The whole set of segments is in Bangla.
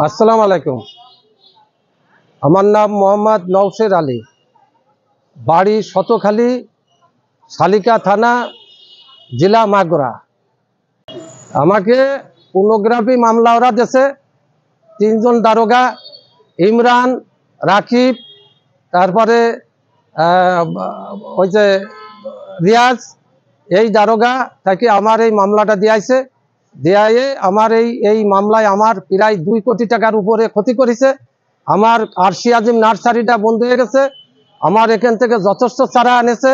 আসসালামু আলাইকুম। আমার নাম মোহাম্মদ নওশের আলী, বাড়ি শতখালী, শালিকা থানা, জেলা মাগুরা। আমাকে পর্নোগ্রাফি মামলা ওরা দেশে তিনজন দারোগা, ইমরান, রাকিব, তারপরে ওই যে রিয়াজ, এই দারোগা তাকে আমার এই মামলাটা দিয়েছে। দেয়ায়ে আমার এই মামলায় আমার প্রায় 2 কোটি টাকার উপরে ক্ষতি করেছে। আমার আরশি আজিম নার্সারিটা বন্ধ হয়ে গেছে। আমার এখান থেকে যথেষ্ট চারা এনেছে,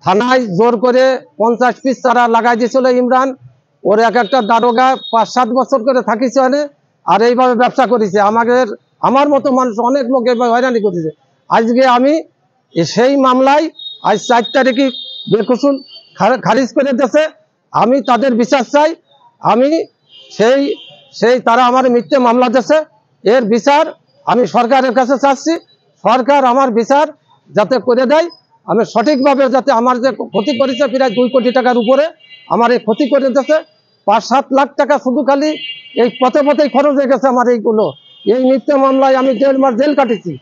থানায় জোর করে 50 পিস চারা লাগাই দিয়েছিল ইমরান। ওর একটা দারোগা 5-7 বছর করে থাকিছে এনে, আর এইভাবে ব্যবসা করেছে। আমার মতো মানুষ অনেক লোক এইভাবে হয়রানি করেছে। আজকে আমি সেই মামলায় আজ 4 তারিখে বেকসুর খারিজ করে দিয়েছে। আমি তাদের বিচার চাই। আমি সেই তারা আমার মিথ্যে মামলা দিয়েছে, এর বিচার আমি সরকারের কাছে চাচ্ছি। সরকার আমার বিচার যাতে করে দেয়, আমি সঠিকভাবে যাতে আমার যে ক্ষতি করেছে প্রায় 2 কোটি টাকার উপরে আমার এই ক্ষতি করে দিয়েছে। 5-7 লাখ টাকা শুধু খালি এই পথেই খরচ হয়ে গেছে আমার এইগুলো। এই মিথ্যে মামলায় আমি 1.5 মাস জেল কাটিছি।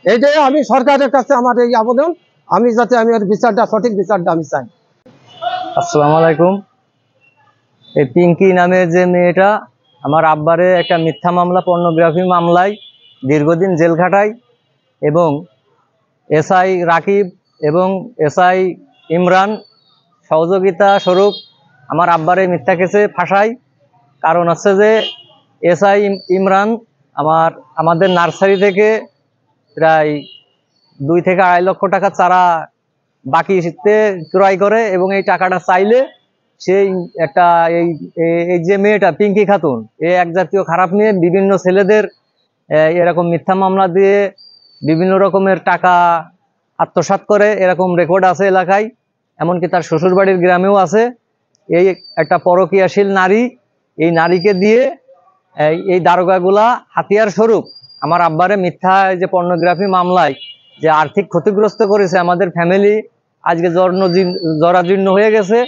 এইটাই আমি সরকারের কাছে আমার এই আবেদন, আমি যাতে আমি এর বিচারটা, সঠিক বিচারটা আমি চাই। আসসালামু আলাইকুম। এই পিঙ্কি নামের যে মেয়েটা আমার আব্বারে একটা মিথ্যা মামলা, পর্নোগ্রাফি মামলায় দীর্ঘদিন জেল খাটায় এবং এসআই রাকিব এবং এসআই ইমরান সহযোগিতা স্বরূপ আমার আব্বারে মিথ্যা কেসে ফাঁসায়। কারণ হচ্ছে যে এসআই ইমরান আমাদের নার্সারি থেকে প্রায় 2 থেকে 2.5 লক্ষ টাকা চারা বাকিতে ক্রয় করে এবং এই টাকাটা চাইলে সেই একটা এই যে মেয়েটা পিঙ্কি খাতুন, এক জাতীয় খারাপ নিয়ে বিভিন্ন ছেলেদের এরকম মিথ্যা মামলা দিয়ে বিভিন্ন রকমের টাকা আত্মসাৎ করে, এরকম রেকর্ড আছে এলাকায়। এমনকি তার শ্বশুরবাড়ির গ্রামেও আছে। এই একটা পরকীয়াশীল নারী, এই নারীকে দিয়ে এই দারোগাগুলা হাতিয়ার স্বরূপ আমার আব্বারে মিথ্যা যে পর্নোগ্রাফি মামলায় যে আর্থিক ক্ষতিগ্রস্ত করেছে। আমাদের ফ্যামিলি আজকে জরাজীর্ণ হয়ে গেছে।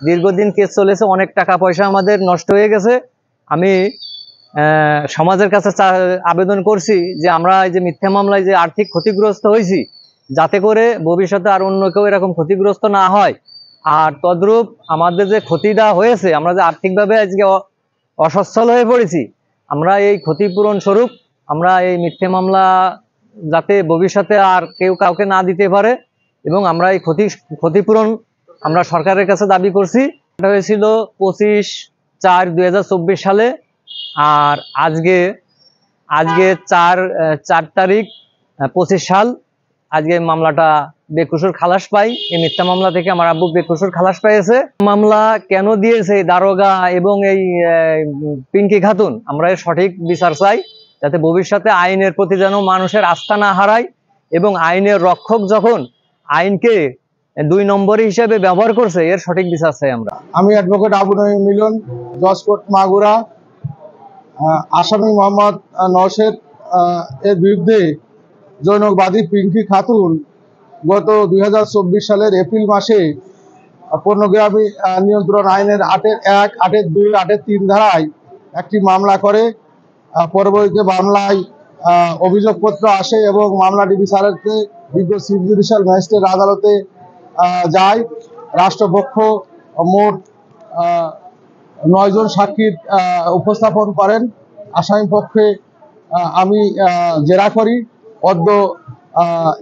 দীর্ঘদিন কেস চলেছে, অনেক টাকা পয়সা আমাদের নষ্ট হয়ে গেছে। আমি সমাজের কাছে আবেদন করছি যে আমরা এই যে মিথ্যা মামলায় যে আর্থিক ক্ষতিগ্রস্ত হয়েছি, যাতে করে ভবিষ্যতে আর অন্য কেউ এরকম ক্ষতিগ্রস্ত না হয়। আর তদ্রূপ আমাদের যে ক্ষতিটা হয়েছে, আমরা যে আর্থিকভাবে আজকে অসচ্ছল হয়ে পড়েছি, আমরা এই ক্ষতিপূরণ স্বরূপ আমরা এই মিথ্যে মামলা যাতে ভবিষ্যতে আর কেউ কাউকে না দিতে পারে, এবং আমরা এই ক্ষতিপূরণ আমরা সরকারের কাছে দাবি করছি। এটা হয়েছিল 25/4/2024 সালে। আর আজকে 4 তারিখ 25 সাল, আজকে মামলাটা বেকসুর খালাস পাই। এই মিথ্যা মামলা থেকে আমার আব্বু বেকসুর খালাস পেয়েছে। মামলা কেন দিয়েছে দারোগা এবং এই পিঙ্কি খাতুন, আমরা এর সঠিক বিচার চাই, যাতে ভবিষ্যতে আইনের প্রতি যেন মানুষের আস্থা না হারায়, এবং আইনের রক্ষক যখন আইনকে 2 নম্বর হিসেবে ব্যবহার করছে, এর সঠিক বিচার চাই আমরা। আমি অ্যাডভোকেট আবু নঈম মিলন, জজ কোর্ট মাগুরা। আসামি মোহাম্মদ নওশের এর বিরুদ্ধে জনকবাদী পিঙ্কি খাতুন গত 2024 সালের এপ্রিল মাসে পর্নোগ্রাফি নিয়ন্ত্রণ আইনের 8-1, 8-2, 8-3 ধারায় একটি মামলা করে। পরবর্তীতে মামলায় অভিযোগপত্র আসে এবং মামলাটি বিচারার্থে বিজ্ঞ চিফ জুডিশিয়াল ম্যাজিস্ট্রেট আদালতে যায়। রাষ্ট্রপক্ষ মোট 9 জন সাক্ষী উপস্থাপন করেন। আসামি পক্ষে আমি জেরা করি। অদ্য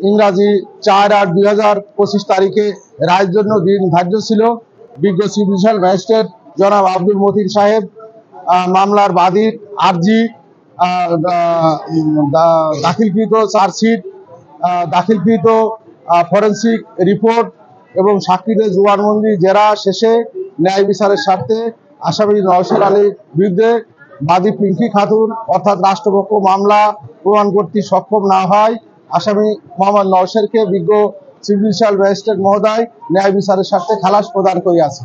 ইংরাজি 4/8/2025 তারিখে রায়ের জন্য দিন ধার্য ছিল। বিজ্ঞ চিফ জুডিশিয়াল ম্যাজিস্ট্রেট জনাব আব্দুল মতিন সাহেব মামলার বাদীর আর্জি, দাখিলকৃত চার্জশিট, দাখিলকৃত ফরেন্সিক রিপোর্ট এবং সাক্ষীদের জবানবন্দি জেরা শেষে ন্যায় বিচারের স্বার্থে আসামি নওশের আলীর বিরুদ্ধে বাদী পিঙ্কি খাতুন অর্থাৎ রাষ্ট্রপক্ষ মামলা প্রমাণ করতে সক্ষম না হয় আসামি মোহাম্মদ নওশেরকে বিজ্ঞ চিফ জুডিশিয়াল ম্যাজিস্ট্রেট মহোদয় ন্যায় বিচারের স্বার্থে খালাস প্রদান করিয়াছে।